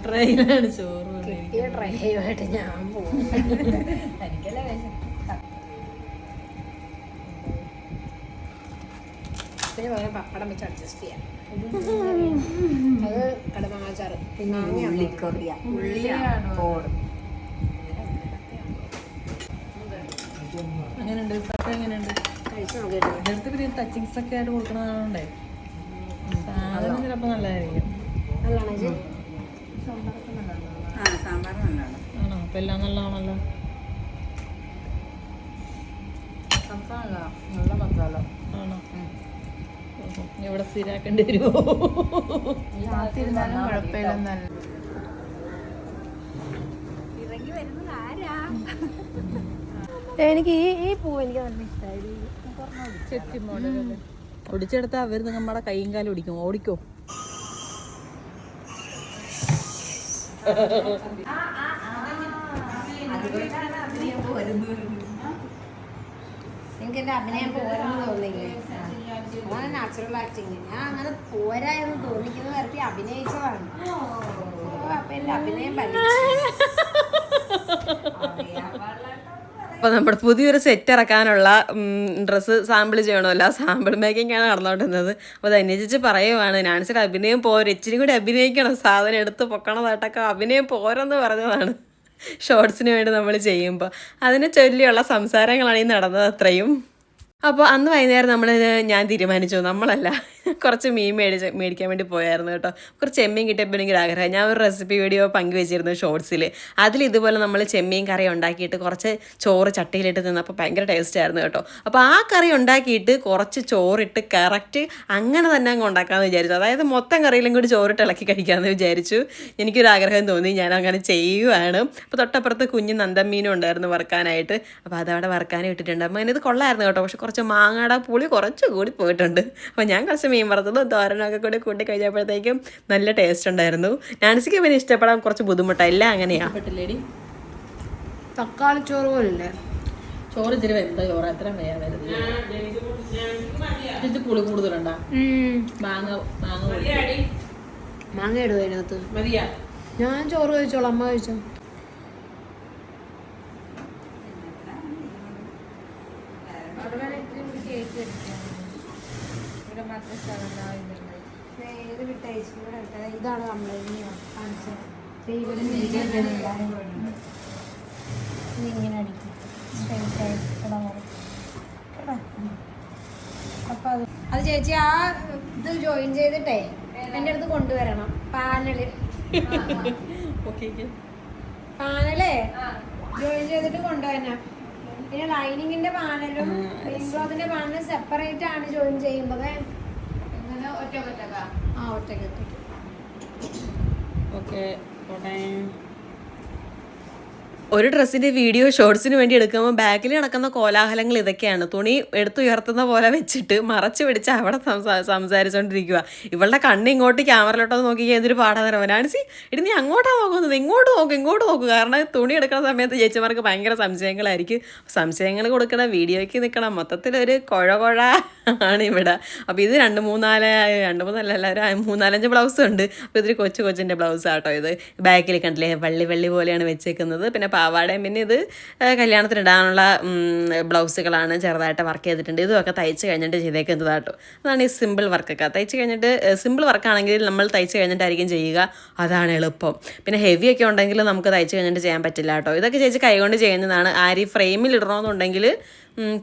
ട്രെയിനാണ് ചോറ് കിട്ടിയ ട്രൈവായിട്ട് ഞാൻ പോകും. പിന്നെ വേറെ പപ്പടം വെച്ച് അഡ്ജസ്റ്റ് ചെയ്യാം. അത് കടുമാങ്ങാച്ചാറ് പിന്നെ എങ്ങനെയുണ്ട് എങ്ങനെയുണ്ട് കഴിച്ചു നോക്കിയിട്ടില്ല. നേരത്തെ പിന്നെ ടച്ചിങ്സ് ഒക്കെ ആയിട്ട് കൊടുക്കണതാണോണ്ടേ സാധനം ചിലപ്പോൾ നല്ലതായിരിക്കും. നല്ലതാണോ ചേച്ചി? ആണോ? അപ്പം എല്ലാം നല്ലതാണല്ലോ. നല്ല മസാല. ആണോ? എവിടെ സ്ഥിരാക്കേണ്ടി വരുമോ? കുഴപ്പമില്ല. എനിക്ക് ഈ പൂ എനിക്ക് നല്ല ഇഷ്ടമായി. ചെത്തി മോഡലല്ലേ ഒടിച്ചെടുത്താൽ അവർ നമ്മുടെ കൈയും കാലും ഒടിക്കും. ഓടിക്കോ. എനിക്ക് എന്റെ അഭിനയം പോരെന്ന് തോന്നില്ലേ? അതാണ് നാച്ചുറൽ ആക്ടിങ്. ഞാൻ അങ്ങനെ പോരാ എന്ന് തോന്നിക്കുന്ന വരട്ടി അഭിനയിച്ചതാണ്. അപ്പൊ എന്റെ അഭിനയം അപ്പോൾ നമ്മുടെ പുതിയൊരു സെറ്റ് ഇറക്കാനുള്ള ഡ്രസ്സ് സാമ്പിൾ ചെയ്യണമല്ലോ. ആ സാമ്പിൾ മേക്കിങ്ങാണ് നടന്നുകൊണ്ടിരുന്നത്. അപ്പോൾ ധന്യ ചേച്ചി പറയുവാണ് നാൻസിയുടെ അഭിനയം പോരും, ഇച്ചിരി കൂടി അഭിനയിക്കണം, സാധനം എടുത്ത് പൊക്കണതായിട്ടൊക്കെ അഭിനയം പോരെന്ന് പറഞ്ഞതാണ് ഷോർട്സിന് വേണ്ടി നമ്മൾ ചെയ്യുമ്പോൾ. അതിനെ ചൊല്ലിയുള്ള സംസാരങ്ങളാണ് ഈ നടന്നത് അത്രയും. അപ്പോൾ അന്ന് വൈകുന്നേരം ഞാൻ തീരുമാനിച്ചു നമ്മളല്ല കുറച്ച് മീൻ മേടിക്കാൻ വേണ്ടി പോയായിരുന്നു കേട്ടോ. കുറച്ച് ചെമ്മീൻ കിട്ടിയപ്പോൾ എനിക്ക് ആഗ്രഹം. ഞാൻ ഒരു റെസിപ്പി വീഡിയോ പങ്കുവെച്ചിരുന്നു ഷോർട്സിൽ. അതിലിതുപോലെ നമ്മൾ ചെമ്മീൻ കറി ഉണ്ടാക്കിയിട്ട് കുറച്ച് ചോറ് ചട്ടിയിലിട്ട് നിന്നപ്പോൾ ഭയങ്കര ടേസ്റ്റ് ആയിരുന്നു കേട്ടോ. അപ്പോൾ ആ കറി ഉണ്ടാക്കിയിട്ട് കുറച്ച് ചോറിട്ട് കറക്റ്റ് അങ്ങനെ തന്നെ അങ്ങ് ഉണ്ടാക്കാമെന്ന് വിചാരിച്ചു. അതായത് മൊത്തം കറിയിലും കൂടി ചോറിട്ട് ഇളക്കി കഴിക്കാമെന്ന് വിചാരിച്ചു. എനിക്കൊരാഗ്രഹം തോന്നി, ഞാൻ അങ്ങനെ ചെയ്യുവാണ്. അപ്പോൾ തൊട്ടപ്പുറത്ത് കുഞ്ഞ് നന്ദമീനും ഉണ്ടായിരുന്നു വറുക്കാനായിട്ട്. അപ്പോൾ അതവിടെ വറുക്കാനും ഇട്ടിട്ടുണ്ട്. അപ്പോൾ അതിനത് കൊള്ളായിരുന്നു കേട്ടോ. പക്ഷെ കുറച്ച് മാങ്ങയുടെ പുളി കുറച്ചുകൂടി പോയിട്ടുണ്ട്. അപ്പോൾ ഞാൻ കുറച്ച് മീൻ വറുത്തതും തോരനൊക്കെ കൂടി കൂട്ടി കഴിച്ചപ്പോഴത്തേക്കും നല്ല ടേസ്റ്റ് ഉണ്ടായിരുന്നു. നാൻസിക്ക് പിന്നെ ഇഷ്ടപ്പെടാൻ കുറച്ച് ബുദ്ധിമുട്ടാണ്. എല്ലാം അങ്ങനെയാണ്. പെട്ടില്ലേടി തക്കാളി ചോറ് പോലില്ലേ? ചോറ് ഇച്ചിരി വെന്ത ചോറ് എത്ര വേറെ പുളി കൂടുതലുണ്ടാ? മാങ്ങ ഇടുവോ അതിനകത്ത്? മതിയാ? ഞാൻ ചോറ് കഴിച്ചോളാം, അമ്മ കഴിച്ചോ. ഇതാണ് കംപ്ലൈന്റ് ഇങ്ങനെ അടിക്കും. അപ്പൊ അത് ചേച്ചി ആ ഇത് ജോയിൻ ചെയ്തിട്ടേ എൻ്റെ അടുത്ത് കൊണ്ടുവരണം. പാനല് പാനലേ ജോയിൻ ചെയ്തിട്ട് കൊണ്ടുവരണം. പിന്നെ ലൈനിങ്ങിന്റെ പാനലും ക്ലോത്തിന്റെ പാനലും സെപ്പറേറ്റ് ആണ് ജോയിൻ ചെയ്യുമ്പോൾ. ഒറ്റക്ക് ഓക്കെ. ഒരു ഡ്രസ്സിൻ്റെ വീഡിയോ ഷോർട്സിന് വേണ്ടി എടുക്കുമ്പോൾ ബാക്കിൽ നടക്കുന്ന കോലാഹലങ്ങൾ ഇതൊക്കെയാണ്. തുണി എടുത്തുയർത്തുന്ന പോലെ വെച്ചിട്ട് മറച്ചു പിടിച്ച് അവിടെ സംസാരിച്ചുകൊണ്ടിരിക്കുക. ഇവളുടെ കണ്ണ് ഇങ്ങോട്ട് ക്യാമറയിലോട്ടൊന്ന് നോക്കി എന്തൊരു പാടാൻ നാൻസി ഇടി നീ അങ്ങോട്ടാണ് നോക്കുന്നത്, ഇങ്ങോട്ട് നോക്ക്. കാരണം തുണി എടുക്കുന്ന സമയത്ത് ചേച്ചിമാർക്ക് ഭയങ്കര സംശയങ്ങളായിരിക്കും. സംശയങ്ങൾ കൊടുക്കണം, വീഡിയോയ്ക്ക് നിൽക്കണം, മൊത്തത്തിലൊരു കുഴ ആണ് ഇവിടെ. അപ്പോൾ ഇത് 3-4 ബ്ലൗസ് ഉണ്ട്. അപ്പോൾ ഇതൊരു കൊച്ചിൻ്റെ ബ്ലൗസാട്ടോ ഇത്. ബാക്കിൽ കണ്ടില്ലേ വെള്ളി പോലെയാണ് വെച്ചേക്കുന്നത്. പിന്നെ പാവാടയും പിന്നെ ഇത് കല്യാണത്തിനിടാനുള്ള ബ്ലൗസുകളാണ് ചെറുതായിട്ട് വർക്ക് ചെയ്തിട്ടുണ്ട്. ഇതൊക്കെ തയ്ച്ച് കഴിഞ്ഞിട്ട് ചെയ്തേക്കുന്നതാട്ടോ. അതാണ് ഈ സിമ്പിൾ വർക്കൊക്കെ. തയ്ച്ച് കഴിഞ്ഞിട്ട് സിമ്പിൾ വർക്കാണെങ്കിൽ നമ്മൾ തയ്ച്ച് കഴിഞ്ഞിട്ടായിരിക്കും ചെയ്യുക, അതാണ് എളുപ്പം. പിന്നെ ഹെവി ഒക്കെ ഉണ്ടെങ്കിൽ നമുക്ക് തയ്ച്ച് കഴിഞ്ഞിട്ട് ചെയ്യാൻ പറ്റില്ല കേട്ടോ. ഇതൊക്കെ ചേച്ചി കൈകൊണ്ട് ചെയ്യുന്നതാണ്. ആരി ഫ്രെയിമിൽ ഇടണമെന്നുണ്ടെങ്കിൽ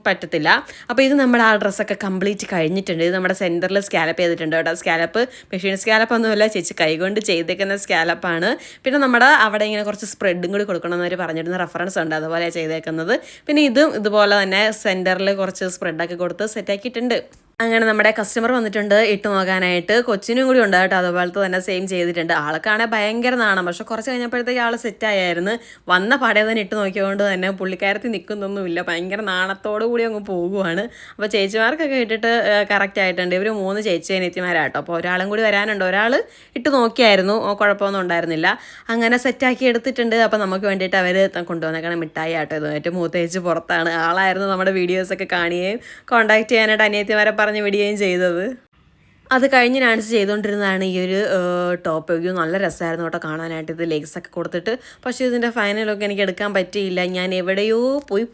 പറ്റത്തില്ല. അപ്പോൾ ഇത് നമ്മുടെ ആ ഡ്രസ്സൊക്കെ കംപ്ലീറ്റ് കഴിഞ്ഞിട്ടുണ്ട്. ഇത് നമ്മുടെ സെൻറ്ററിൽ സ്കാലപ്പ് ചെയ്തിട്ടുണ്ട് കേട്ടോ. സ്കാലപ്പ് മെഷീൻ സ്കാലപ്പ് ഒന്നുമല്ല, ചേച്ചി കൈകൊണ്ട് ചെയ്തേക്കുന്ന സ്കാലപ്പാണ്. പിന്നെ നമ്മുടെ അവിടെ ഇങ്ങനെ കുറച്ച് സ്പ്രെഡും കൂടി കൊടുക്കണമെന്നവർ പറഞ്ഞിരുന്ന റെഫറൻസ് ഉണ്ട്, അതുപോലെ ചെയ്തേക്കുന്നത്. പിന്നെ ഇതും ഇതുപോലെ തന്നെ സെൻറ്ററിൽ കുറച്ച് സ്പ്രെഡൊക്കെ കൊടുത്ത് സെറ്റാക്കിയിട്ടുണ്ട്. അങ്ങനെ നമ്മുടെ കസ്റ്റമർ വന്നിട്ടുണ്ട് ഇട്ട് നോക്കാനായിട്ട്. കൊച്ചിനും കൂടി ഉണ്ട് കേട്ടോ, അതുപോലത്തെ തന്നെ സെയിം ചെയ്തിട്ടുണ്ട്. ആൾക്കാണെങ്കിൽ ഭയങ്കര നാണം, പക്ഷെ കുറച്ച് കഴിഞ്ഞപ്പോഴത്തേക്ക് ആൾ സെറ്റായിരുന്നു. വന്ന പാടെ തന്നെ ഇട്ട് നോക്കിയതുകൊണ്ട് തന്നെ പുള്ളിക്കാരത്തിൽ നിൽക്കുന്നൊന്നുമില്ല, ഭയങ്കര നാണത്തോടു കൂടി അങ്ങ് പോകുവാണ്. അപ്പോൾ ചേച്ചിമാർക്കൊക്കെ ഇട്ടിട്ട് കറക്റ്റ് ആയിട്ടുണ്ട്. ഇവർ 3 ചേച്ചി അനിയത്തിമാരാട്ടോ. അപ്പോൾ ഒരാളും കൂടി വരാനുണ്ട്. ഒരാൾ ഇട്ട് നോക്കിയായിരുന്നു, കുഴപ്പമൊന്നും ഉണ്ടായിരുന്നില്ല. അങ്ങനെ സെറ്റാക്കി എടുത്തിട്ടുണ്ട്. അപ്പോൾ നമുക്ക് വേണ്ടിയിട്ട് അവർ കൊണ്ടുവന്നേക്കണം മിഠായി ആട്ടോ. ഇതുമായിട്ട് മൂത്തേച്ച് പുറത്താണ്. ആളായിരുന്നു നമ്മുടെ വീഡിയോസൊക്കെ കാണുകയും കോൺടാക്ട് ചെയ്യാനായിട്ട് അനിയത്തിമാരെ പറഞ്ഞ് വിടുകയും ചെയ്തത്. അത് കഴിഞ്ഞ് ഡാൻസ് ചെയ്തുകൊണ്ടിരുന്നതാണ് ഈ ഒരു ടോപ്പ്. നല്ല രസമായിരുന്നു കേട്ടോ കാണാനായിട്ട്, ഇത് ലെഗ്സൊക്കെ കൊടുത്തിട്ട്. പക്ഷേ ഇതിൻ്റെ ഫൈനലൊക്കെ എനിക്ക് എടുക്കാൻ പറ്റിയില്ല, ഞാൻ എവിടെയോ പോയി.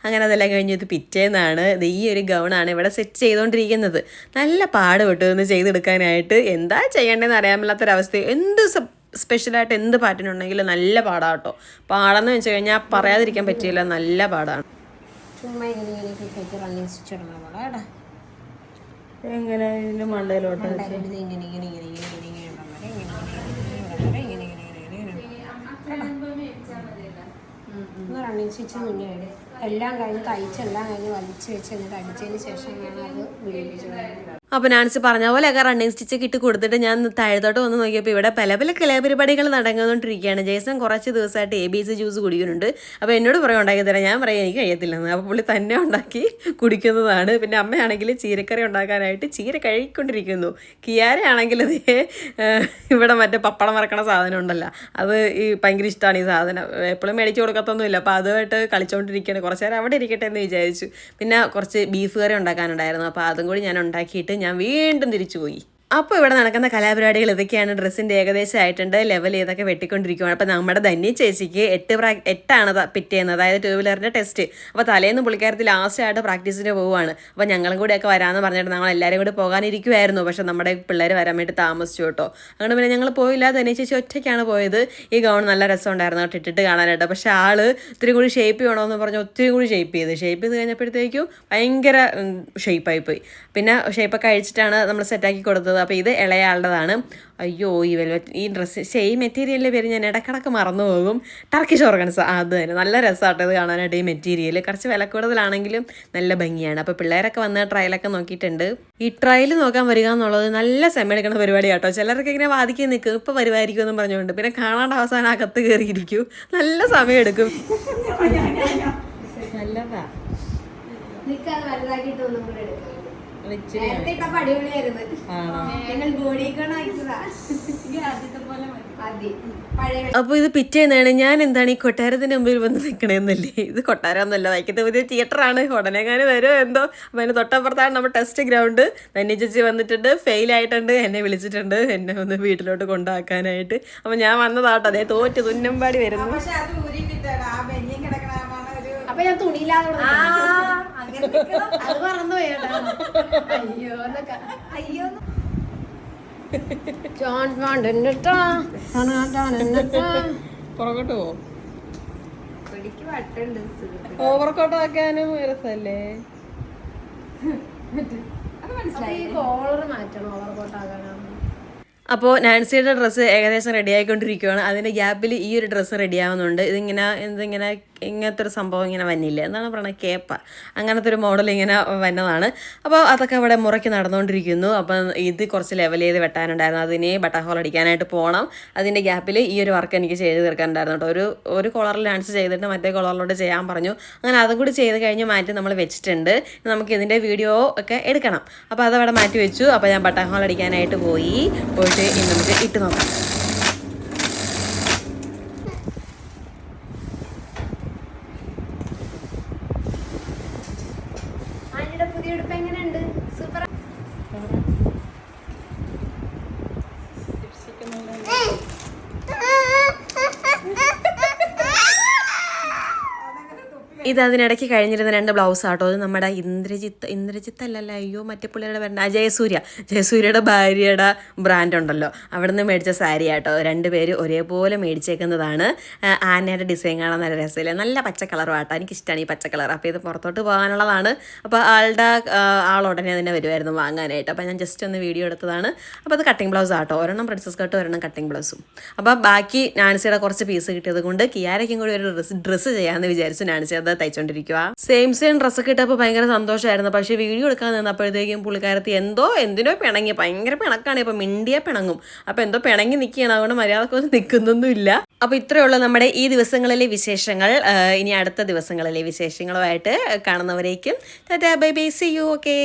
അങ്ങനെ അതെല്ലാം കഴിഞ്ഞ് ഇത് പിറ്റേന്നാണ് ഈ ഒരു ഗൗണാണ് ഇവിടെ സെറ്റ് ചെയ്തുകൊണ്ടിരിക്കുന്നത്. നല്ല പാടുപെട്ടു ഇന്ന് ചെയ്തെടുക്കാനായിട്ട്. എന്താ ചെയ്യേണ്ടതെന്ന് അറിയാൻ മേലാത്തൊരവസ്ഥ. എന്ത് സ്പെഷ്യലായിട്ട് എന്ത് പാറ്റിനുണ്ടെങ്കിലും നല്ല പാടാട്ടോ. പാടെന്ന് വെച്ച് കഴിഞ്ഞാൽ പറയാതിരിക്കാൻ പറ്റിയില്ല, നല്ല പാടാണ്. ചുമ്മാ ഇങ്ങനെ റണ്ണിങ് സ്റ്റിച്ച് ഇടണം പോലെ കേട്ടോ. എങ്ങനെ ഇതിന്റെ മണ്ടയിലോട്ട് റണ്ണിങ് സ്റ്റിച്ച് മുന്നേ എല്ലാം കഴിഞ്ഞ് തയ്ച്ചെല്ലാം കഴിഞ്ഞ് വലിച്ചു വെച്ച് എന്നിട്ട് അടിച്ചതിന് ശേഷം ഞാൻ അത് ഉപയോഗിച്ചു. അപ്പോൾ നാൻസി പറഞ്ഞ പോലെയൊക്കെ റണ്ണിങ് സ്റ്റിച്ചൊക്കെ ഇട്ട് കൊടുത്തിട്ട് ഞാൻ താഴത്തോട്ട് വന്ന് നോക്കിയപ്പോൾ ഇവിടെ പല കലാപരിപാടികൾ നടന്നുകൊണ്ടിരിക്കുകയാണ്. ജേസൺ കുറച്ച് ദിവസമായിട്ട് ABC ജ്യൂസ് കുടിക്കുന്നുണ്ട്. അപ്പോൾ എന്നോട് പറയും ഉണ്ടാക്കി തരാം, ഞാൻ പറയാം എനിക്ക് കഴിയത്തില്ലെന്ന്. അപ്പോൾ പുള്ളി തന്നെ ഉണ്ടാക്കി കുടിക്കുന്നതാണ്. പിന്നെ അമ്മയാണെങ്കിൽ ചീരക്കറി ഉണ്ടാക്കാനായിട്ട് ചീര കഴിക്കൊണ്ടിരിക്കുന്നു. കിയാരയാണെങ്കിൽ അതേ ഇവിടെ മറ്റേ പപ്പടം വറക്കണ സാധനം ഉണ്ടല്ലോ, അത് ഈ ഭയങ്കര ഇഷ്ടമാണ് ഈ സാധനം. എപ്പോഴും മേടിച്ച് കൊടുക്കത്തൊന്നുമില്ല. അപ്പോൾ അതുമായിട്ട് കളിച്ചുകൊണ്ടിരിക്കുകയാണ്. കുറച്ച് നേരം അവിടെ ഇരിക്കട്ടെ എന്ന് വിചാരിച്ചു. പിന്നെ കുറച്ച് ബീഫ് കറി ഉണ്ടാക്കാനുണ്ടായിരുന്നു. അപ്പോൾ അതും കൂടി ഞാൻ ഉണ്ടാക്കിയിട്ട് ഞാൻ വീണ്ടും തിരിച്ചു പോയി. അപ്പോൾ ഇവിടെ നടക്കുന്ന കലാപരിപാടികൾ ഇതൊക്കെയാണ്. ഡ്രസ്സിൻ്റെ ഏകദേശം ആയിട്ടുണ്ട്, ലെവൽ ചെയ്തൊക്കെ വെട്ടിക്കൊണ്ടിരിക്കുകയാണ്. അപ്പോൾ നമ്മുടെ ധന്യ ചേച്ചിക്ക് 8 പിറ്റേന്ന്, അതായത് 2 വീലറിൻ്റെ ടെസ്റ്റ്. അപ്പോൾ തലേന്ന് പുള്ളിക്കാരത്തിൽ ലാസ്റ്റായിട്ട് പ്രാക്ടീസിന് പോവുകയാണ്. അപ്പോൾ ഞങ്ങളും കൂടെയൊക്കെ വരാമെന്ന് പറഞ്ഞിട്ട് ഞങ്ങൾ എല്ലാവരും കൂടി പോകാനിരിക്കുമായിരുന്നു. പക്ഷേ നമ്മുടെ പിള്ളേർ വരാൻ വേണ്ടി താമസിച്ചു കേട്ടോ. അതുകൊണ്ട് പിന്നെ ഞങ്ങൾ പോയില്ല. ധന്യ ചേച്ചി ഒറ്റയ്ക്കാണ് പോയത്. ഈ ഗൗൺ നല്ല രസമുണ്ടായിരുന്നു കേട്ടോ ഇട്ടിട്ട് കാണാനായിട്ട്. പക്ഷേ ആൾ ഇത്തിരി കൂടി ഷേപ്പ് ചെയ്യണമെന്ന് പറഞ്ഞ് ഒത്തിരി കൂടി ഷേപ്പ് ചെയ്ത് കഴിഞ്ഞപ്പോഴത്തേക്കും ഭയങ്കര ഷേപ്പായിപ്പോയി. പിന്നെ ഷേപ്പൊക്കെ അഴിച്ചിട്ടാണ് നമ്മൾ സെറ്റാക്കി കൊടുത്തത്. അപ്പോൾ ഇത് ഇളയാളുടേതാണ്. അയ്യോ ഈ ഡ്രസ്സ് സെയിം മെറ്റീരിയലിൻ്റെ പേര് ഞാൻ ഇടക്കിടക്ക് മറന്നു പോകും. ടർക്കിഷ് ഓർഗൻസ, അത് തന്നെ. നല്ല രസമായിട്ട് ഇത് കാണാനായിട്ട് ഈ മെറ്റീരിയൽ. കുറച്ച് വില കൂടുതലാണെങ്കിലും നല്ല ഭംഗിയാണ്. അപ്പോൾ പിള്ളേരൊക്കെ വന്ന് ട്രയലൊക്കെ നോക്കിയിട്ടുണ്ട്. ഈ ട്രയൽ നോക്കാൻ വരിക എന്നുള്ളത് നല്ല സമയം എടുക്കുന്ന പരിപാടി കേട്ടോ. ചിലർക്ക് ഇങ്ങനെ വാദിക്കാൻ നിൽക്കും, ഇപ്പോൾ വരുമായിരിക്കും എന്നും പറഞ്ഞുകൊണ്ട്. പിന്നെ കാണാണ്ട് അവസാനം അകത്ത് കയറിയിരിക്കും, നല്ല സമയം എടുക്കും. നല്ലതാ. നിൽക്കാതെ വലുതാക്കിയിട്ട് ഒന്നും കൂടെ എടുക്കാം. അപ്പോൾ ഇത് പിറ്റേന്നാണ്. ഞാൻ എന്താണ് ഈ കൊട്ടാരത്തിന്റെ മുമ്പിൽ വന്ന് നിൽക്കണേന്നല്ലേ, ഇത് കൊട്ടാരമൊന്നുമല്ല, വൈക്കത്തെ പുതിയ തിയേറ്ററാണ്. ഉടനെങ്ങാനും വരുമോ എന്തോ. അപ്പം അതിന് തൊട്ടപ്പുറത്താണ് നമ്മുടെ ടെസ്റ്റ് ഗ്രൗണ്ട്. ധന്യ ചേച്ചി വന്നിട്ടുണ്ട്, ഫെയിലായിട്ടുണ്ട്, എന്നെ വിളിച്ചിട്ടുണ്ട് എന്നെ ഒന്ന് വീട്ടിലോട്ട് കൊണ്ടാക്കാനായിട്ട്. അപ്പം ഞാൻ വന്നതാട്ടോ, അതേ തോറ്റ് തുന്നമ്പാടി വരുന്നു. അപ്പൊ ഞാൻ തുണിയില്ലാതെ അത് മറന്നു പോയാ. അയ്യോ പുറകോട്ട് പോവും. ഓവർകോട്ട് ആക്കാനും രസല്ലേ. കോളർ മാറ്റണം ഓവർകോട്ട് ആക്കാനാണ്. അപ്പോൾ നാൻസിയുടെ ഡ്രസ്സ് ഏകദേശം റെഡി ആയിക്കൊണ്ടിരിക്കുകയാണ്. അതിൻ്റെ ഗ്യാപ്പിൽ ഈ ഒരു ഡ്രസ്സ് റെഡി ആവുന്നുണ്ട്. ഇങ്ങനത്തെ ഒരു സംഭവം ഇങ്ങനെ വന്നില്ല, എന്താണ് പറയുന്നത്, കേപ്പ, അങ്ങനത്തെ ഒരു മോഡൽ ഇങ്ങനെ വന്നതാണ്. അപ്പോൾ അതൊക്കെ അവിടെ മുറയ്ക്ക് നടന്നുകൊണ്ടിരിക്കുന്നു. അപ്പം ഇത് കുറച്ച് ലെവൽ ചെയ്ത് വെട്ടാനുണ്ടായിരുന്നു, അതിന് ബട്ടൺ ഹോൾ അടിക്കാനായിട്ട് പോകണം. അതിൻ്റെ ഗ്യാപ്പിൽ ഈ ഒരു വർക്ക് എനിക്ക് ചെയ്ത് തീർക്കാനുണ്ടായിരുന്നു കേട്ടോ. ഒരു കോളറിൽ ഡാൻസ് ചെയ്തിട്ട് മറ്റേ കോളറിലോട്ട് ചെയ്യാൻ പറഞ്ഞു. അങ്ങനെ അതും കൂടി ചെയ്ത് കഴിഞ്ഞ് മാറ്റി നമ്മൾ വെച്ചിട്ടുണ്ട്. നമുക്ക് ഇതിൻ്റെ വീഡിയോ ഒക്കെ എടുക്കണം. അപ്പോൾ അതവിടെ മാറ്റി വെച്ചു. അപ്പോൾ ഞാൻ ബട്ടൺ ഹോൾ അടിക്കാനായിട്ട് പോയിട്ട് നമുക്ക് ഇട്ട് നോക്കാം. പുതിയ ഉടുപ്പ് എങ്ങനെയുണ്ട്? സൂപ്പർ. ഇത് അതിനിടയ്ക്ക് കഴിഞ്ഞിരുന്ന 2 ബ്ലൗസ് ആട്ടോ. അത് നമ്മുടെ ഇന്ദ്രജിത്ത് അല്ലല്ലോ, അയ്യോ മറ്റേ പുള്ളിയുടെ പേരുണ്ട്, ജയസൂര്യയുടെ ഭാര്യയുടെ ബ്രാൻഡ് ഉണ്ടല്ലോ, അവിടെ നിന്ന് മേടിച്ച സാരി ആട്ടോ. 2 പേര് ഒരേപോലെ മേടിച്ചേക്കുന്നതാണ്. ആനയുടെ ഡിസൈൻ കാണാൻ നല്ല രസമില്ല, നല്ല പച്ച കളറും ആട്ടോ. എനിക്കിഷ്ടമാണ് ഈ പച്ച കളർ. അപ്പോൾ ഇത് പുറത്തോട്ട് പോകാനുള്ളതാണ്. അപ്പോൾ ആളുടനെ തന്നെ വരുമായിരുന്നു വാങ്ങാനായിട്ട്. അപ്പോൾ ഞാൻ ജസ്റ്റ് ഒന്ന് വീഡിയോ എടുത്തതാണ്. അപ്പോൾ അത് കട്ടിങ് ബ്ലൗസ് ആട്ടോ. ഒരെണ്ണം പ്രിൻസസ് കട്ടും ഒരെണ്ണം കട്ടിങ് ബ്ലൗസും. അപ്പോൾ ബാക്കി നാൻസിയുടെ കുറച്ച് പീസ് കിട്ടിയത് കൊണ്ട് കിയാരയ്ക്കും കൂടി ഒരു ഡ്രസ്സ് ചെയ്യാമെന്ന് വിചാരിച്ചു നാൻസി അത് തയ്ച്ചോണ്ടിരിക്കുക. സെയിം ഡ്രസ്സൊക്കെ ഇട്ടപ്പോൾ ഭയങ്കര സന്തോഷമായിരുന്നു. പക്ഷേ വീഡിയോ എടുക്കാൻ നിന്നപ്പോഴത്തേക്കും പുള്ളിക്കാരത്തി എന്തിനോ പിണങ്ങി, ഭയങ്കര പിണക്കാണ്. ഇപ്പോൾ മിണ്ടിയെ പിണങ്ങും. അപ്പോൾ എന്തോ പിണങ്ങി നിൽക്കുകയാണ്, അതുകൊണ്ട് മര്യാദക്കൊന്നും നിൽക്കുന്നൊന്നുമില്ല. അപ്പോൾ ഇത്രയുള്ള നമ്മുടെ ഈ ദിവസങ്ങളിലെ വിശേഷങ്ങൾ. ഇനി അടുത്ത ദിവസങ്ങളിലെ വിശേഷങ്ങളുമായിട്ട് കാണുന്നവരേക്കും tata bye bye, see you, okay.